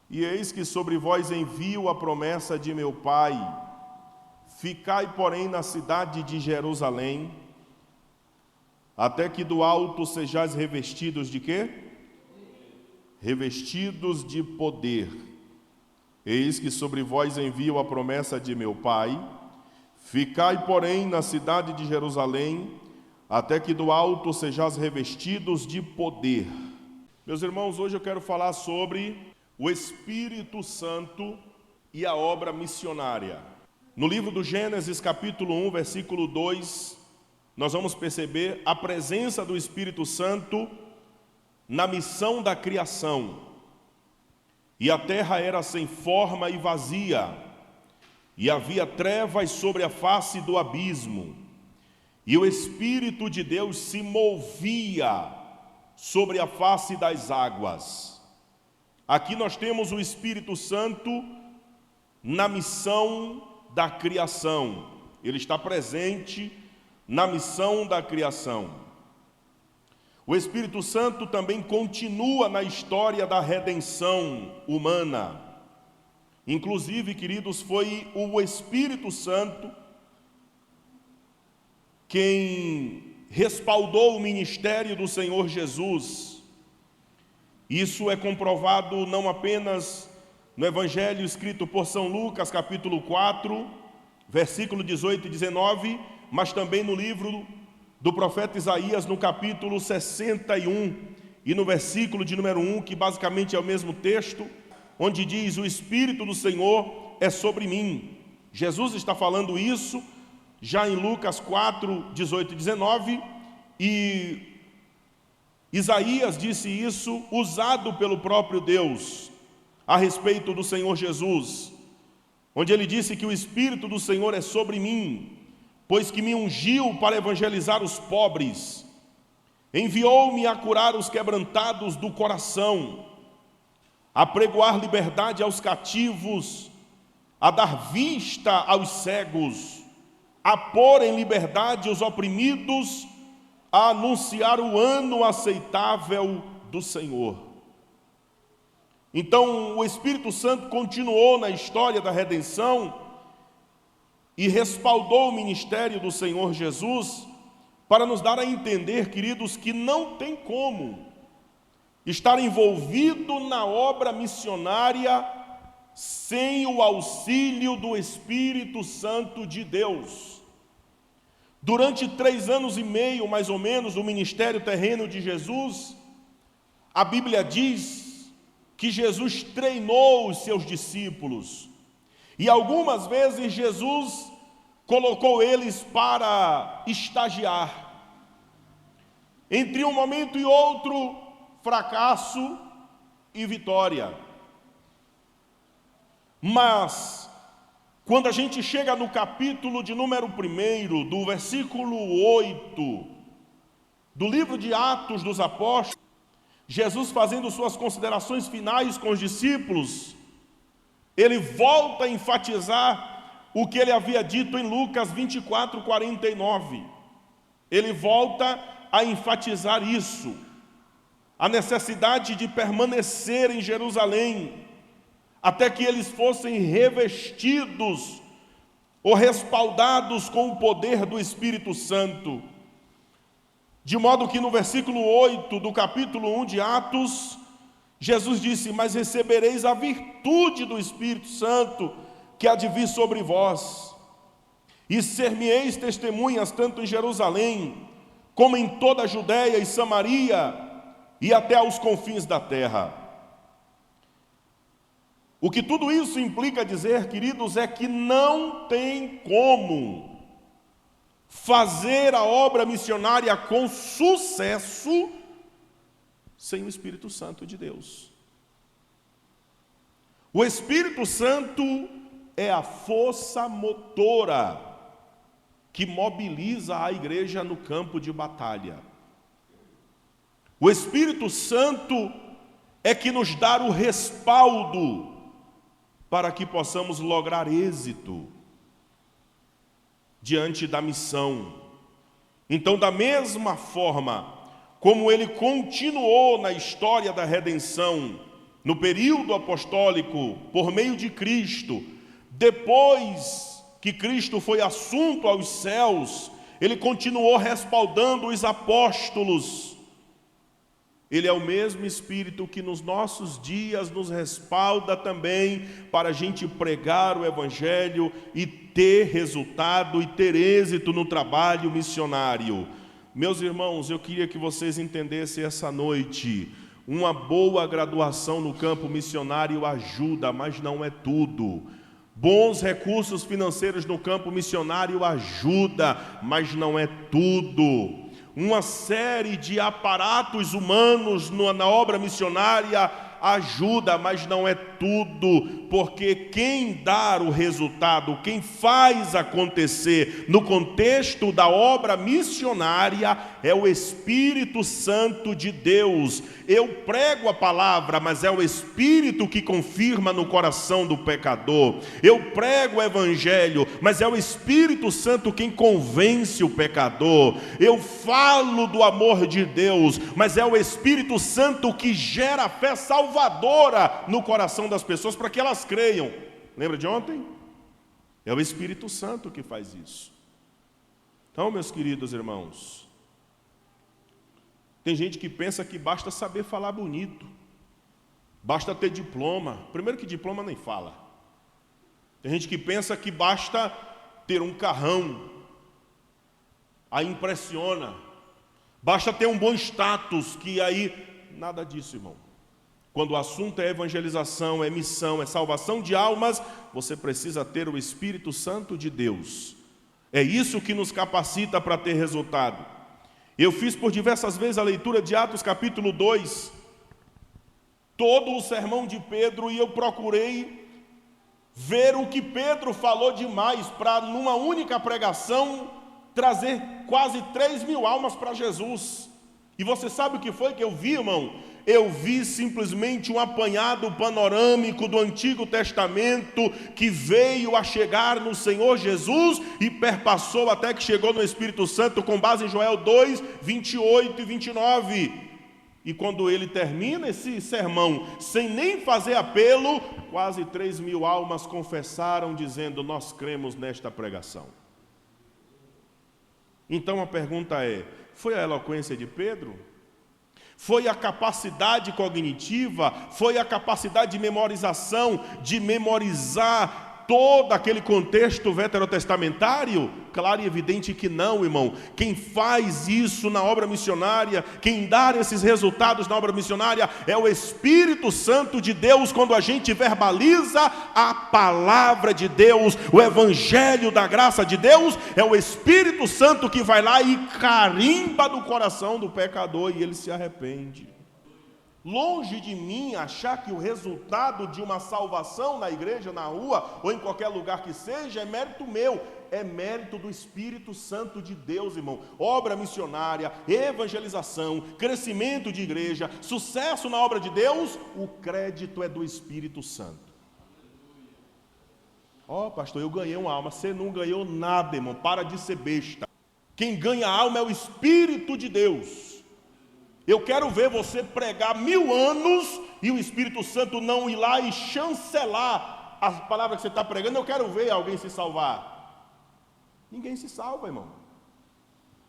E eis que sobre vós envio a promessa de meu Pai. Ficai, porém, na cidade de Jerusalém, até que do alto sejais revestidos de quê? Revestidos de poder. Eis que sobre vós envio a promessa de meu Pai. Ficai, porém, na cidade de Jerusalém, até que do alto sejais revestidos de poder. Meus irmãos, hoje eu quero falar sobre o Espírito Santo e a obra missionária. No livro do Gênesis, capítulo 1, versículo 2, nós vamos perceber a presença do Espírito Santo na missão da criação. E a terra era sem forma e vazia, e havia trevas sobre a face do abismo, e o Espírito de Deus se movia sobre a face das águas. Aqui nós temos o Espírito Santo na missão da criação. Ele está presente na missão da criação. O Espírito Santo também continua na história da redenção humana. Inclusive, queridos, foi o Espírito Santo quem respaldou o ministério do Senhor Jesus. Isso é comprovado não apenas no Evangelho escrito por São Lucas, capítulo 4, versículo 18 e 19, mas também no livro do profeta Isaías, no capítulo 61 e no versículo de número 1, que basicamente é o mesmo texto, onde diz: o Espírito do Senhor é sobre mim. Jesus está falando isso já em Lucas 4, 18 e 19, e Isaías disse isso usado pelo próprio Deus a respeito do Senhor Jesus, onde ele disse que o Espírito do Senhor é sobre mim, pois que me ungiu para evangelizar os pobres, enviou-me a curar os quebrantados do coração, a pregoar liberdade aos cativos, a dar vista aos cegos, a pôr em liberdade os oprimidos, a anunciar o ano aceitável do Senhor. Então, o Espírito Santo continuou na história da redenção e respaldou o ministério do Senhor Jesus para nos dar a entender, queridos, que não tem como estar envolvido na obra missionária sem o auxílio do Espírito Santo de Deus. Durante 3 anos e meio, mais ou menos, do ministério terreno de Jesus, a Bíblia diz que Jesus treinou os seus discípulos. E algumas vezes Jesus colocou eles para estagiar. Entre um momento e outro, fracasso e vitória. Mas, quando a gente chega no capítulo de número 1, do versículo 8, do livro de Atos dos Apóstolos, Jesus fazendo suas considerações finais com os discípulos, ele volta a enfatizar o que ele havia dito em Lucas 24, 49. Ele volta a enfatizar isso, a necessidade de permanecer em Jerusalém, até que eles fossem revestidos ou respaldados com o poder do Espírito Santo. De modo que no versículo 8 do capítulo 1 de Atos, Jesus disse: mas recebereis a virtude do Espírito Santo que há de vir sobre vós, e ser-me-eis testemunhas tanto em Jerusalém, como em toda a Judéia e Samaria, e até aos confins da terra. O que tudo isso implica dizer, queridos, é que não tem como fazer a obra missionária com sucesso sem o Espírito Santo de Deus. O Espírito Santo é a força motora que mobiliza a igreja no campo de batalha. O Espírito Santo é que nos dá o respaldo para que possamos lograr êxito diante da missão. Então, da mesma forma como ele continuou na história da redenção, no período apostólico, por meio de Cristo, depois que Cristo foi assunto aos céus, ele continuou respaldando os apóstolos. Ele é o mesmo Espírito que nos nossos dias nos respalda também para a gente pregar o Evangelho e ter resultado e ter êxito no trabalho missionário. Meus irmãos, eu queria que vocês entendessem essa noite: uma boa graduação no campo missionário ajuda, mas não é tudo. Bons recursos financeiros no campo missionário ajuda, mas não é tudo. Uma série de aparatos humanos na obra missionária ajuda, mas não é tudo, porque quem dá o resultado, quem faz acontecer no contexto da obra missionária é o Espírito Santo de Deus. Eu prego a palavra, mas é o Espírito que confirma no coração do pecador. Eu prego o Evangelho, mas é o Espírito Santo quem convence o pecador. Eu falo do amor de Deus, mas é o Espírito Santo que gera fé salvadora no coração das pessoas para que elas creiam. Lembra de ontem? É o Espírito Santo que faz isso. Então, meus queridos irmãos, tem gente que pensa que basta saber falar bonito, basta ter diploma. Primeiro que diploma nem fala. Tem gente que pensa que basta ter um carrão, aí impressiona. Basta ter um bom status, que aí... Nada disso, irmão. Quando o assunto é evangelização, é missão, é salvação de almas, você precisa ter o Espírito Santo de Deus. É isso que nos capacita para ter resultado. Eu fiz por diversas vezes a leitura de Atos capítulo 2, todo o sermão de Pedro, e eu procurei ver o que Pedro falou demais para, numa única pregação, trazer quase 3.000 almas para Jesus. E você sabe o que foi que eu vi, irmão? Eu vi simplesmente um apanhado panorâmico do Antigo Testamento que veio a chegar no Senhor Jesus e perpassou até que chegou no Espírito Santo, com base em Joel 2, 28 e 29. E quando ele termina esse sermão, sem nem fazer apelo, quase 3.000 almas confessaram, dizendo: nós cremos nesta pregação. Então a pergunta é: foi a eloquência de Pedro? Foi a capacidade cognitiva? Foi a capacidade de memorização, de memorizar todo aquele contexto veterotestamentário? Claro e evidente que não, irmão. Quem faz isso na obra missionária, quem dá esses resultados na obra missionária, é o Espírito Santo de Deus, quando a gente verbaliza a palavra de Deus, o Evangelho da graça de Deus. É o Espírito Santo que vai lá e carimba do coração do pecador e ele se arrepende. Longe de mim achar que o resultado de uma salvação na igreja, na rua ou em qualquer lugar que seja é mérito meu, é mérito do Espírito Santo de Deus, irmão. Obra missionária, evangelização, crescimento de igreja, sucesso na obra de Deus, o crédito é do Espírito Santo. Pastor, eu ganhei uma alma. Você não ganhou nada, irmão, para de ser besta. Quem ganha a alma é o Espírito de Deus. Eu quero ver você pregar 1000 anos e o Espírito Santo não ir lá e chancelar as palavras que você está pregando. Eu quero ver alguém se salvar. Ninguém se salva, irmão.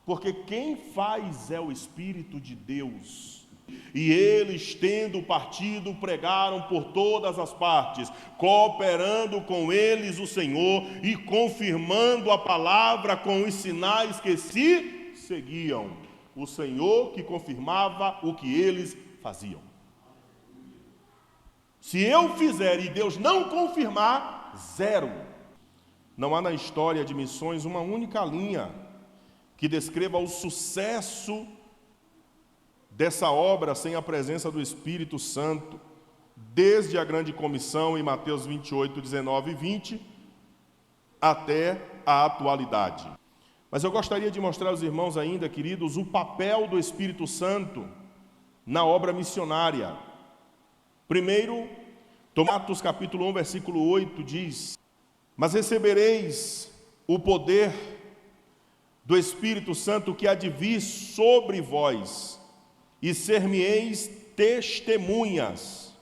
Porque quem faz é o Espírito de Deus. E eles, tendo partido, pregaram por todas as partes, cooperando com eles o Senhor e confirmando a palavra com os sinais que se seguiam. O Senhor que confirmava o que eles faziam. Se eu fizer e Deus não confirmar, zero. Não há na história de missões uma única linha que descreva o sucesso dessa obra sem a presença do Espírito Santo, desde a grande comissão em Mateus 28, 19 e 20, até a atualidade. Mas eu gostaria de mostrar aos irmãos ainda, queridos, o papel do Espírito Santo na obra missionária. Primeiro, Atos capítulo 1, versículo 8 diz: mas recebereis o poder do Espírito Santo que há de vir sobre vós, e ser-me-eis testemunhas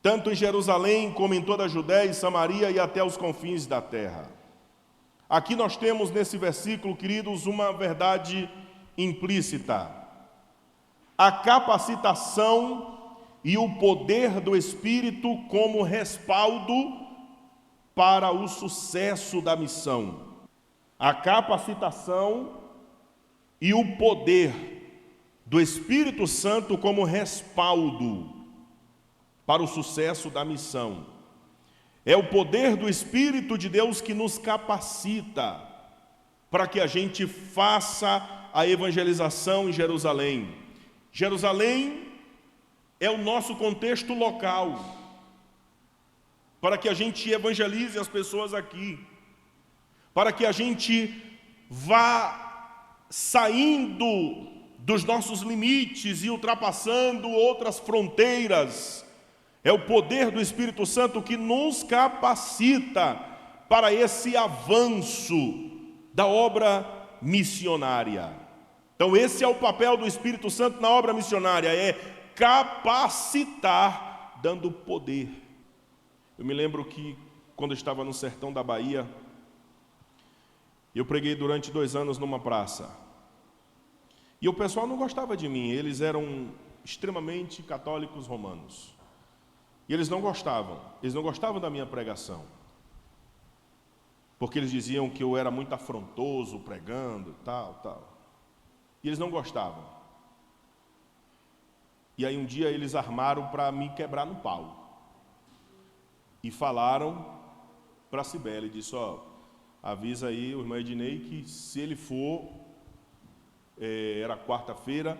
tanto em Jerusalém como em toda a Judéia e Samaria e até os confins da terra. Aqui nós temos nesse versículo, queridos, uma verdade implícita. A capacitação e o poder do Espírito como respaldo para o sucesso da missão. A capacitação e o poder do Espírito Santo como respaldo para o sucesso da missão. É o poder do Espírito de Deus que nos capacita para que a gente faça a evangelização em Jerusalém. Jerusalém é o nosso contexto local, para que a gente evangelize as pessoas aqui, para que a gente vá saindo dos nossos limites e ultrapassando outras fronteiras. É o poder do Espírito Santo que nos capacita para esse avanço da obra missionária. Então esse é o papel do Espírito Santo na obra missionária, é capacitar, dando poder. Eu me lembro que quando eu estava no sertão da Bahia, eu preguei durante 2 anos numa praça. E o pessoal não gostava de mim, eles eram extremamente católicos romanos. E eles não gostavam da minha pregação. Porque eles diziam que eu era muito afrontoso pregando e tal. E eles não gostavam. E aí um dia eles armaram para me quebrar no pau. E falaram para a Cibele, disse, avisa aí o irmão Ednei que se ele for, era quarta-feira,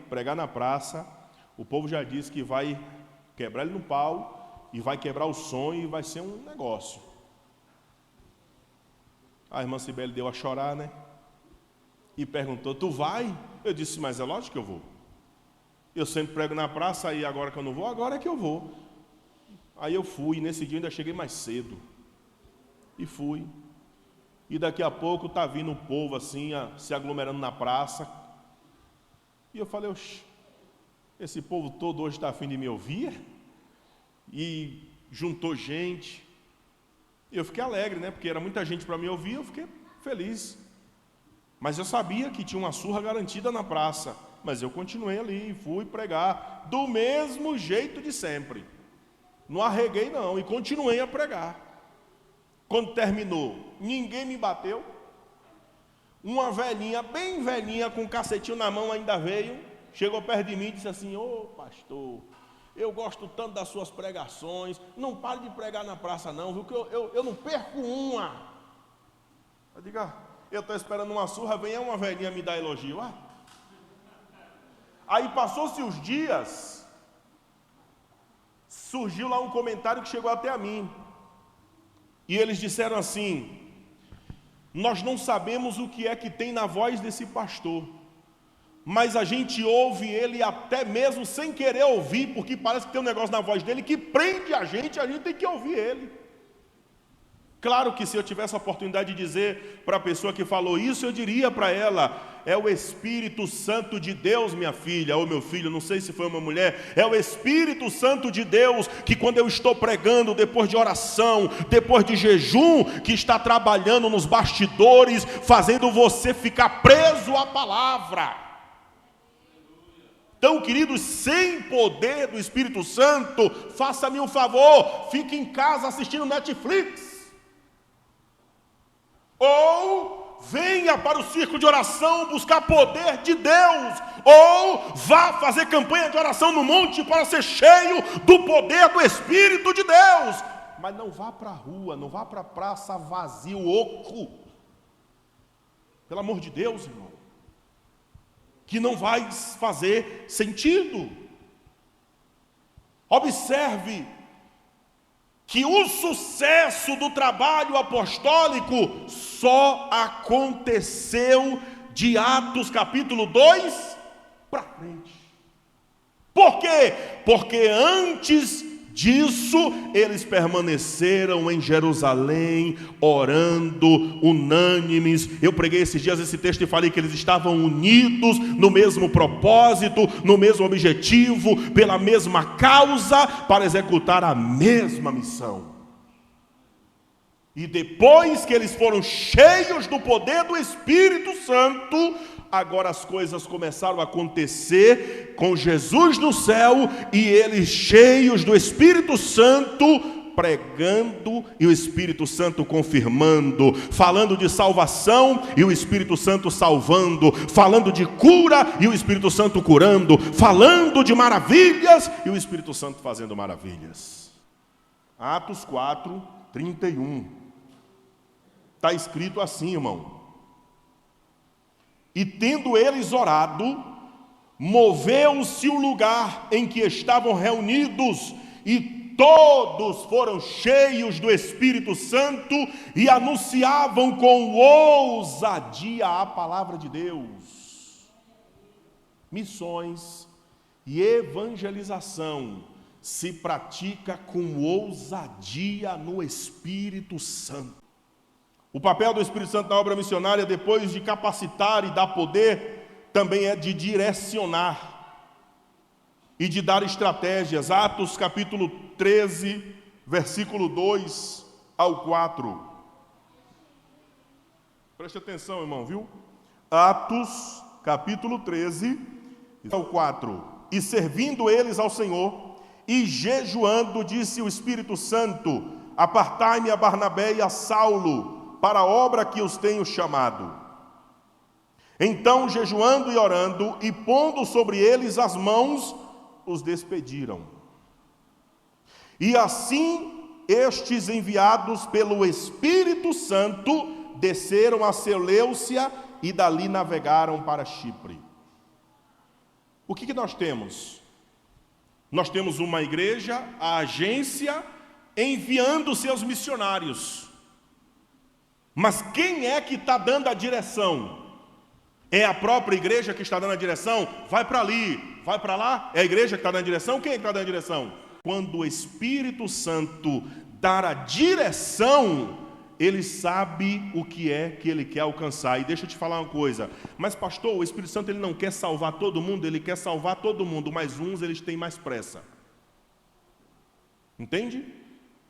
pregar na praça, o povo já disse que vai quebrar ele no pau, e vai quebrar o sonho, e vai ser um negócio. A irmã Cibele deu a chorar, né? E perguntou, tu vai? Eu disse, mas é lógico que eu vou. Eu sempre prego na praça, e agora que eu não vou, agora é que eu vou. Aí eu fui, e nesse dia eu ainda cheguei mais cedo. E fui. E daqui a pouco tá vindo o povo assim, se aglomerando na praça. E eu falei, esse povo todo hoje está a fim de me ouvir? E juntou gente. Eu fiquei alegre, né? Porque era muita gente para me ouvir, eu fiquei feliz. Mas eu sabia que tinha uma surra garantida na praça. Mas eu continuei ali, fui pregar do mesmo jeito de sempre. Não arreguei não, e continuei a pregar. Quando terminou, ninguém me bateu. Uma velhinha, bem velhinha, com um cacetinho na mão ainda veio, chegou perto de mim e disse assim, pastor, eu gosto tanto das suas pregações, não pare de pregar na praça não, viu, que eu não perco uma. Eu digo, eu estou esperando uma surra, vem uma velhinha me dar elogio. Aí passou-se os dias, surgiu lá um comentário que chegou até a mim. E eles disseram assim, nós não sabemos o que é que tem na voz desse pastor, mas a gente ouve ele até mesmo sem querer ouvir, porque parece que tem um negócio na voz dele que prende a gente tem que ouvir ele. Claro que se eu tivesse a oportunidade de dizer para a pessoa que falou isso, eu diria para ela, é o Espírito Santo de Deus, minha filha, ou meu filho, não sei se foi uma mulher, é o Espírito Santo de Deus, que quando eu estou pregando, depois de oração, depois de jejum, que está trabalhando nos bastidores, fazendo você ficar preso à palavra. Então, queridos, sem poder do Espírito Santo, faça-me um favor, fique em casa assistindo Netflix. Ou venha para o círculo de oração buscar poder de Deus, ou vá fazer campanha de oração no monte para ser cheio do poder do Espírito de Deus. Mas não vá para a rua, não vá para a praça vazio, oco. Pelo amor de Deus, irmão. Que não vai fazer sentido. Observe que o sucesso do trabalho apostólico só aconteceu de Atos capítulo 2 para frente. Por quê? Porque antes disso, eles permaneceram em Jerusalém, orando, unânimes. Eu preguei esses dias esse texto e falei que eles estavam unidos no mesmo propósito, no mesmo objetivo, pela mesma causa, para executar a mesma missão. E depois que eles foram cheios do poder do Espírito Santo, agora as coisas começaram a acontecer com Jesus no céu e eles cheios do Espírito Santo, pregando e o Espírito Santo confirmando, falando de salvação e o Espírito Santo salvando, falando de cura e o Espírito Santo curando, falando de maravilhas e o Espírito Santo fazendo maravilhas. Atos 4, 31. Está escrito assim, irmão: e tendo eles orado, moveu-se o lugar em que estavam reunidos, e todos foram cheios do Espírito Santo e anunciavam com ousadia a palavra de Deus. Missões e evangelização se pratica com ousadia no Espírito Santo. O papel do Espírito Santo na obra missionária, depois de capacitar e dar poder, também é de direcionar e de dar estratégias. Atos capítulo 13, versículo 2 ao 4. Preste atenção, irmão, viu? Atos capítulo 13 ao 4. E servindo eles ao Senhor e jejuando, disse o Espírito Santo: apartai-me a Barnabé e a Saulo para a obra que os tenho chamado. Então, jejuando e orando, e pondo sobre eles as mãos, os despediram. E assim, estes enviados pelo Espírito Santo, desceram a Seleucia e dali navegaram para Chipre. O que nós temos? Nós temos uma igreja, a agência, enviando seus missionários. Mas quem é que está dando a direção? É a própria igreja que está dando a direção? Vai para ali, vai para lá? É a igreja que está dando a direção? Quem é que está dando a direção? Quando o Espírito Santo dar a direção, ele sabe o que é que ele quer alcançar. E deixa eu te falar uma coisa: mas pastor, o Espírito Santo ele não quer salvar todo mundo? Ele quer salvar todo mundo, mas uns eles têm mais pressa. Entende?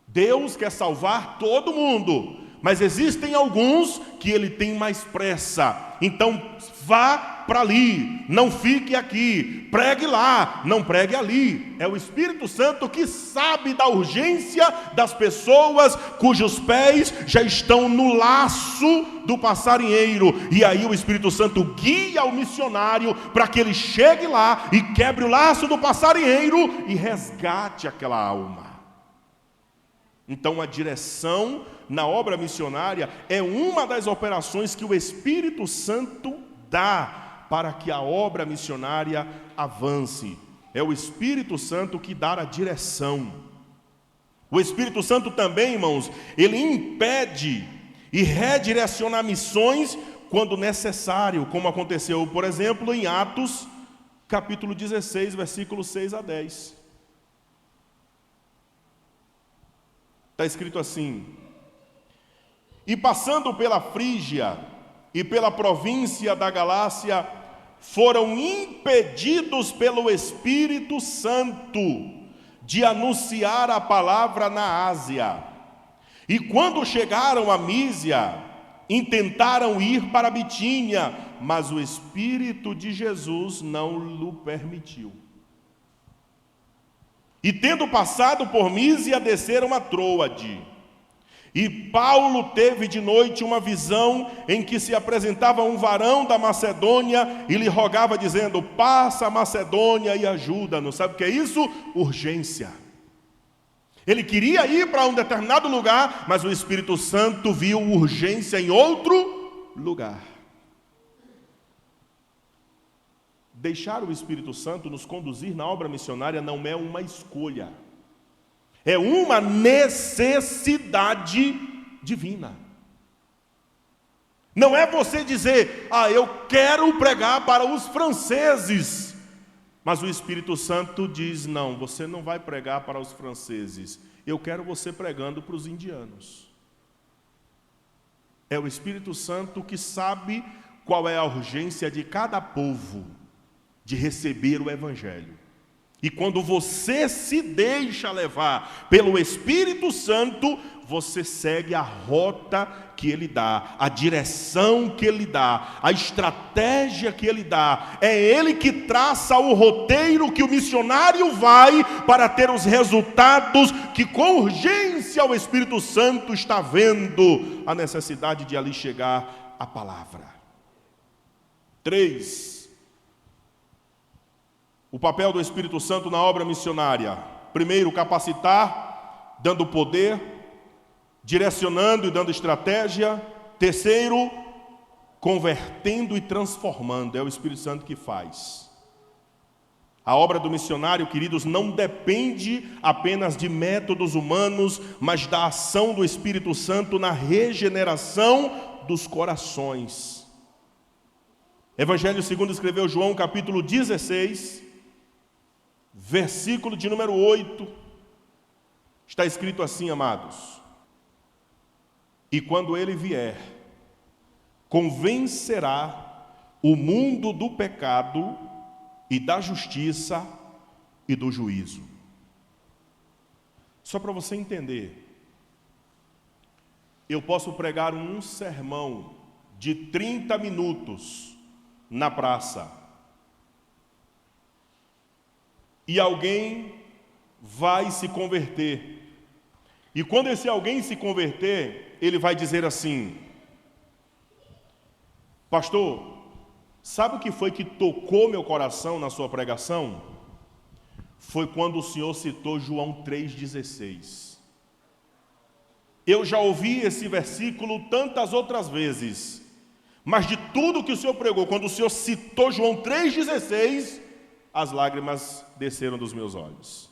Deus quer salvar todo mundo, mas existem alguns que ele tem mais pressa. Então vá para ali, não fique aqui, pregue lá, não pregue ali. É o Espírito Santo que sabe da urgência das pessoas cujos pés já estão no laço do passarinheiro, e aí o Espírito Santo guia o missionário para que ele chegue lá e quebre o laço do passarinheiro e resgate aquela alma. Então a direção na obra missionária é uma das operações que o Espírito Santo dá para que a obra missionária avance. É o Espírito Santo que dá a direção. O Espírito Santo também, irmãos, ele impede e redireciona missões quando necessário, como aconteceu, por exemplo, em Atos, capítulo 16, versículos 6 a 10. Está escrito assim: e passando pela Frígia e pela província da Galácia, foram impedidos pelo Espírito Santo de anunciar a palavra na Ásia. E quando chegaram a Mísia, intentaram ir para Bitínia, mas o Espírito de Jesus não lhe permitiu. E tendo passado por Mísia, desceram a Troade. E Paulo teve de noite uma visão em que se apresentava um varão da Macedônia e lhe rogava dizendo: passa a Macedônia e ajuda-nos. Sabe o que é isso? Urgência. Ele queria ir para um determinado lugar, mas o Espírito Santo viu urgência em outro lugar. Deixar o Espírito Santo nos conduzir na obra missionária não é uma escolha. É uma necessidade divina. Não é você dizer: eu quero pregar para os franceses. Mas o Espírito Santo diz: não, você não vai pregar para os franceses, eu quero você pregando para os indianos. É o Espírito Santo que sabe qual é a urgência de cada povo de receber o Evangelho. E quando você se deixa levar pelo Espírito Santo, você segue a rota que Ele dá, a direção que Ele dá, a estratégia que Ele dá. É Ele que traça o roteiro que o missionário vai para ter os resultados que com urgência o Espírito Santo está vendo a necessidade de ali chegar a palavra. 3. O papel do Espírito Santo na obra missionária. Primeiro, capacitar, dando poder, direcionando e dando estratégia. Terceiro, convertendo e transformando. É o Espírito Santo que faz. A obra do missionário, queridos, não depende apenas de métodos humanos, mas da ação do Espírito Santo na regeneração dos corações. Evangelho segundo escreveu João, capítulo 16, versículo de número 8, está escrito assim, amados: e quando Ele vier, convencerá o mundo do pecado e da justiça e do juízo. Só para você entender, eu posso pregar um sermão de 30 minutos na praça, e alguém vai se converter. E quando esse alguém se converter, ele vai dizer assim: pastor, sabe o que foi que tocou meu coração na sua pregação? Foi quando o senhor citou João 3,16. Eu já ouvi esse versículo tantas outras vezes, mas de tudo que o senhor pregou, quando o senhor citou João 3,16, as lágrimas desceram dos meus olhos.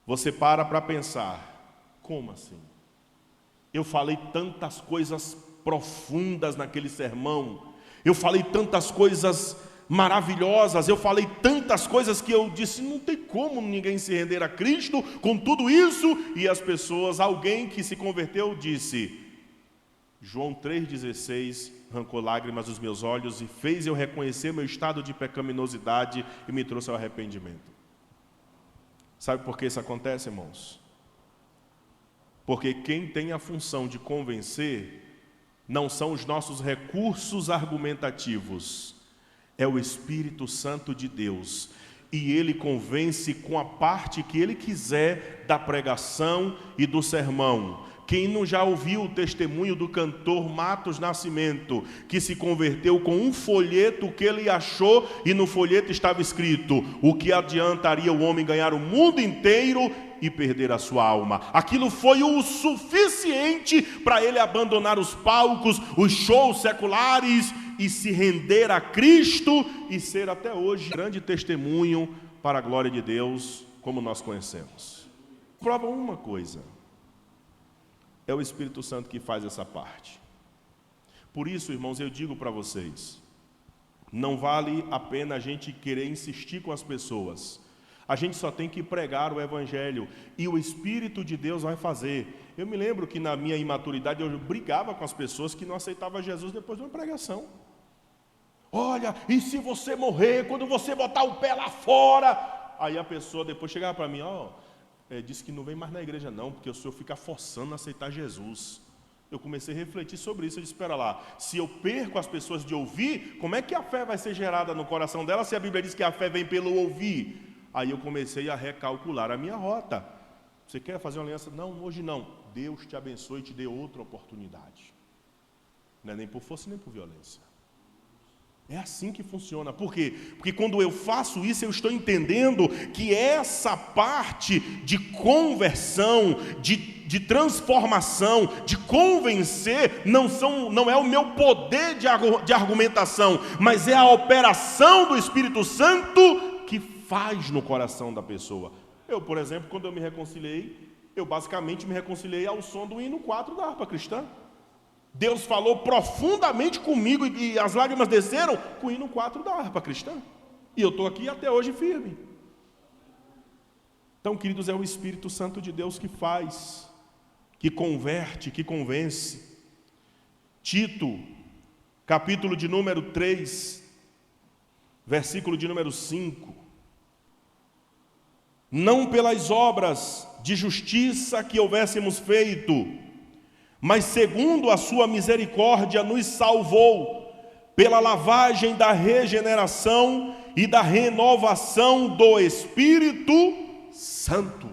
Você para pensar: como assim? Eu falei tantas coisas profundas naquele sermão, eu falei tantas coisas maravilhosas, eu falei tantas coisas que eu disse: não tem como ninguém se render a Cristo com tudo isso. E as pessoas, alguém que se converteu disse: João 3,16 arrancou lágrimas dos meus olhos e fez eu reconhecer meu estado de pecaminosidade e me trouxe ao arrependimento. Sabe por que isso acontece, irmãos? Porque quem tem a função de convencer não são os nossos recursos argumentativos, é o Espírito Santo de Deus. E Ele convence com a parte que Ele quiser da pregação e do sermão. Quem não já ouviu o testemunho do cantor Matos Nascimento, que se converteu com um folheto que ele achou, e no folheto estava escrito: o que adiantaria o homem ganhar o mundo inteiro e perder a sua alma? Aquilo foi o suficiente para ele abandonar os palcos, os shows seculares e se render a Cristo e ser até hoje grande testemunho para a glória de Deus, como nós conhecemos. Prova uma coisa: é o Espírito Santo que faz essa parte. Por isso, irmãos, eu digo para vocês, não vale a pena a gente querer insistir com as pessoas. A gente só tem que pregar o Evangelho e o Espírito de Deus vai fazer. Eu me lembro que na minha imaturidade eu brigava com as pessoas que não aceitavam Jesus depois de uma pregação. Olha, e se você morrer, quando você botar o pé lá fora? Aí a pessoa depois chegava para mim: disse que não vem mais na igreja não, porque o senhor fica forçando a aceitar Jesus. Eu comecei a refletir sobre isso. Eu disse: espera lá, se eu perco as pessoas de ouvir, como é que a fé vai ser gerada no coração dela, se a Bíblia diz que a fé vem pelo ouvir? Aí eu comecei a recalcular a minha rota. Você quer fazer uma aliança? Não, hoje não. Deus te abençoe e te dê outra oportunidade. Não é nem por força nem por violência. É assim que funciona. Por quê? Porque quando eu faço isso, eu estou entendendo que essa parte de conversão, de transformação, de convencer, não é o meu poder de argumentação, mas é a operação do Espírito Santo que faz no coração da pessoa. Eu, por exemplo, quando eu me reconciliei, eu basicamente me reconciliei ao som do hino 4 da harpa cristã. Deus falou profundamente comigo e as lágrimas desceram com o hino 4 da harpa cristã. E eu estou aqui até hoje firme. Então, queridos, é o Espírito Santo de Deus que faz, que converte, que convence. Tito, capítulo de número 3, versículo de número 5. Não pelas obras de justiça que houvéssemos feito, mas segundo a sua misericórdia nos salvou, pela lavagem da regeneração e da renovação do Espírito Santo.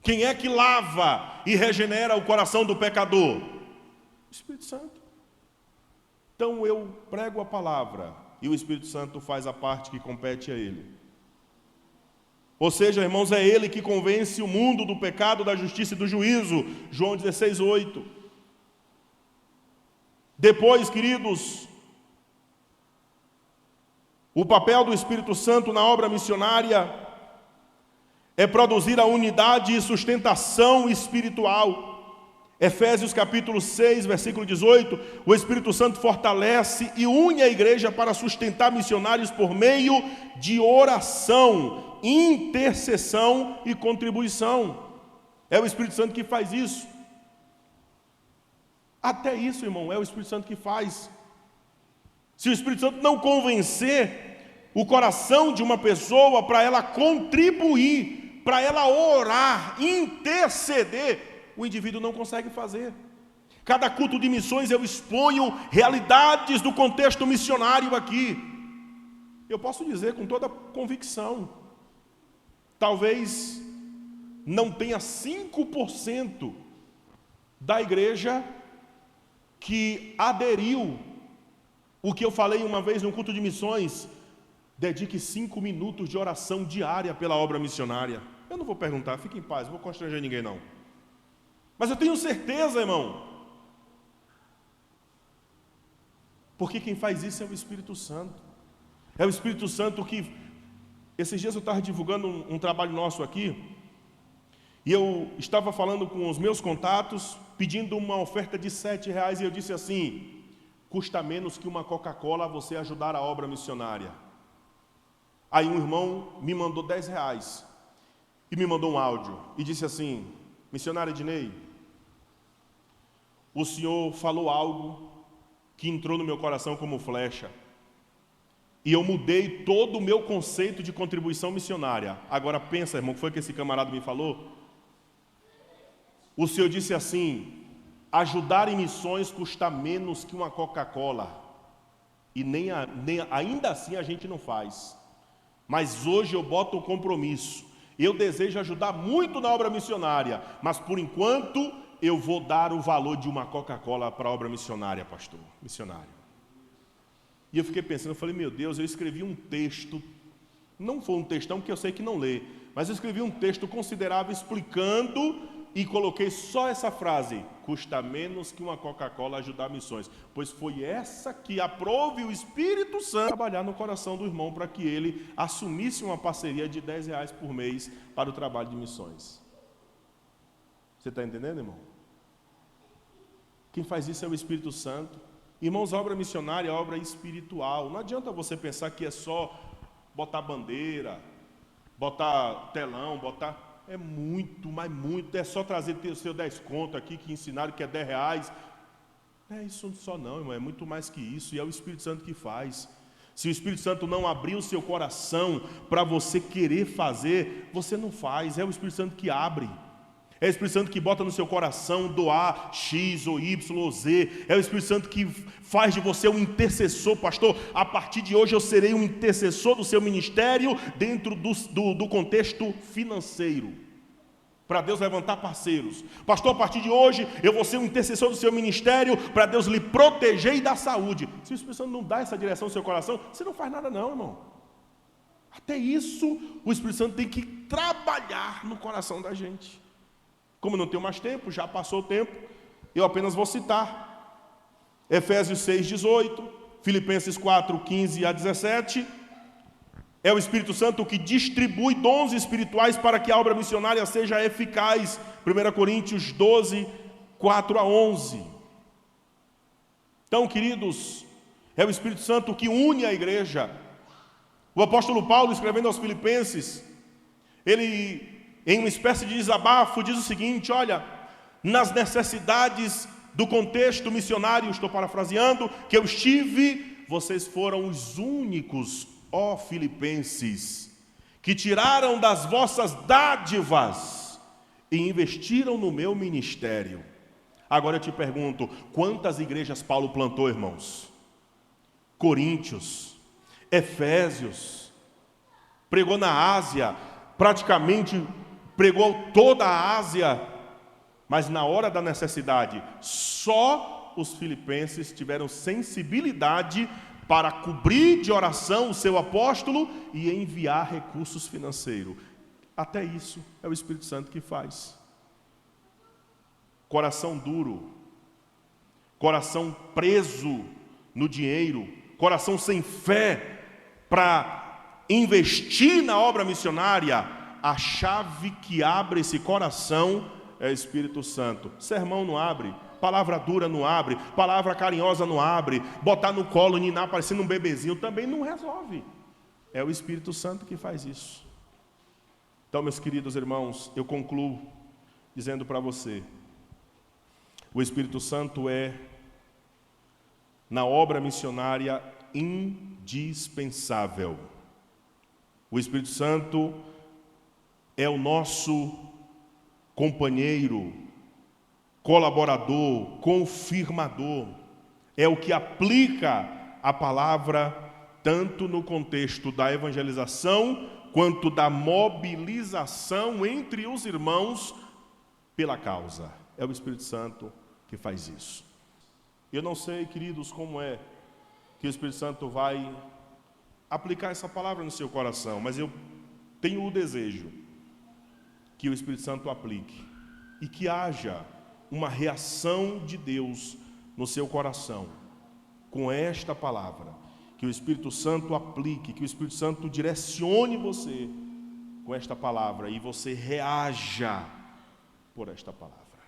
Quem é que lava e regenera o coração do pecador? O Espírito Santo. Então eu prego a palavra e o Espírito Santo faz a parte que compete a ele. Ou seja, irmãos, é ele que convence o mundo do pecado, da justiça e do juízo. João 16, 8. Depois, queridos, o papel do Espírito Santo na obra missionária é produzir a unidade e sustentação espiritual. Efésios capítulo 6, versículo 18, o Espírito Santo fortalece e une a igreja para sustentar missionários por meio de oração, intercessão e contribuição. É o Espírito Santo que faz isso. Até isso, irmão, é o Espírito Santo que faz. Se o Espírito Santo não convencer o coração de uma pessoa para ela contribuir, para ela orar, interceder, o indivíduo não consegue fazer. Cada culto de missões eu exponho realidades do contexto missionário aqui. Eu posso dizer com toda convicção, talvez não tenha 5% da igreja que aderiu o que eu falei uma vez no culto de missões: dedique 5 minutos de oração diária pela obra missionária. Eu não vou perguntar, fique em paz, não vou constranger ninguém não. Mas eu tenho certeza, irmão, porque quem faz isso é o Espírito Santo. É o Espírito Santo que... Esses dias eu estava divulgando um trabalho nosso aqui, e eu estava falando com os meus contatos, pedindo uma oferta de R$7, e eu disse assim: custa menos que uma Coca-Cola você ajudar a obra missionária. Aí um irmão me mandou R$10, e me mandou um áudio, e disse assim: missionário Ednei, o senhor falou algo que entrou no meu coração como flecha, e eu mudei todo o meu conceito de contribuição missionária. Agora pensa, irmão, o que foi que esse camarada me falou? O senhor disse assim: ajudar em missões custa menos que uma Coca-Cola, e ainda assim a gente não faz. Mas hoje eu boto um compromisso. Eu desejo ajudar muito na obra missionária, mas por enquanto eu vou dar o valor de uma Coca-Cola para a obra missionária, pastor, missionário. E eu fiquei pensando, eu falei, meu Deus, eu escrevi um texto, não foi um textão que eu sei que não lê, mas eu escrevi um texto considerável explicando e coloquei só essa frase: custa menos que uma Coca-Cola ajudar missões. Pois foi essa que aprove o Espírito Santo trabalhar no coração do irmão para que ele assumisse uma parceria de R$10 por mês para o trabalho de missões. Você está entendendo, irmão? Quem faz isso é o Espírito Santo. Irmãos, a obra missionária é obra espiritual. Não adianta você pensar que é só botar bandeira, botar telão, botar... É muito, mas muito. É só trazer o seu 10 conto aqui, que ensinaram que é R$10. Não é isso só não, irmão. É muito mais que isso. E é o Espírito Santo que faz. Se o Espírito Santo não abrir o seu coração para você querer fazer, você não faz. É o Espírito Santo que abre. É o Espírito Santo que bota no seu coração doar X ou Y ou Z. É o Espírito Santo que faz de você um intercessor. Pastor, a partir de hoje eu serei um intercessor do seu ministério dentro do contexto financeiro, para Deus levantar parceiros. Pastor, a partir de hoje eu vou ser um intercessor do seu ministério para Deus lhe proteger e dar saúde. Se o Espírito Santo não dá essa direção no seu coração, você não faz nada não, irmão. Até isso o Espírito Santo tem que trabalhar no coração da gente. Como eu não tenho mais tempo, já passou o tempo, eu apenas vou citar Efésios 6, 18, Filipenses 4, 15 a 17. É o Espírito Santo que distribui dons espirituais para que a obra missionária seja eficaz. 1 Coríntios 12, 4 a 11. Então, queridos, é o Espírito Santo que une a igreja O apóstolo Paulo, escrevendo aos Filipenses, ele, em uma espécie de desabafo, diz o seguinte: olha, nas necessidades do contexto missionário, estou parafraseando, que eu estive, vocês foram os únicos, ó Filipenses, que tiraram das vossas dádivas e investiram no meu ministério. Agora eu te pergunto, quantas igrejas Paulo plantou, irmãos? Coríntios, Efésios, pregou na Ásia, praticamente pregou toda a Ásia, mas na hora da necessidade, só os filipenses tiveram sensibilidade para cobrir de oração o seu apóstolo e enviar recursos financeiros. Até isso é o Espírito Santo que faz. Coração duro, coração preso no dinheiro, coração sem fé para investir na obra missionária, a chave que abre esse coração é o Espírito Santo. Sermão não abre, palavra dura não abre, palavra carinhosa não abre, botar no colo, ninar parecendo um bebezinho também não resolve. É o Espírito Santo que faz isso. Então, meus queridos irmãos, eu concluo dizendo para você, o Espírito Santo é, na obra missionária, indispensável. O Espírito Santo é o nosso companheiro, colaborador, confirmador. É o que aplica a palavra tanto no contexto da evangelização quanto da mobilização entre os irmãos pela causa. É o Espírito Santo que faz isso. Eu não sei, queridos, como é que o Espírito Santo vai aplicar essa palavra no seu coração, mas eu tenho o desejo que o Espírito Santo aplique e que haja uma reação de Deus no seu coração com esta palavra, que o Espírito Santo aplique, que o Espírito Santo direcione você com esta palavra e você reaja por esta palavra.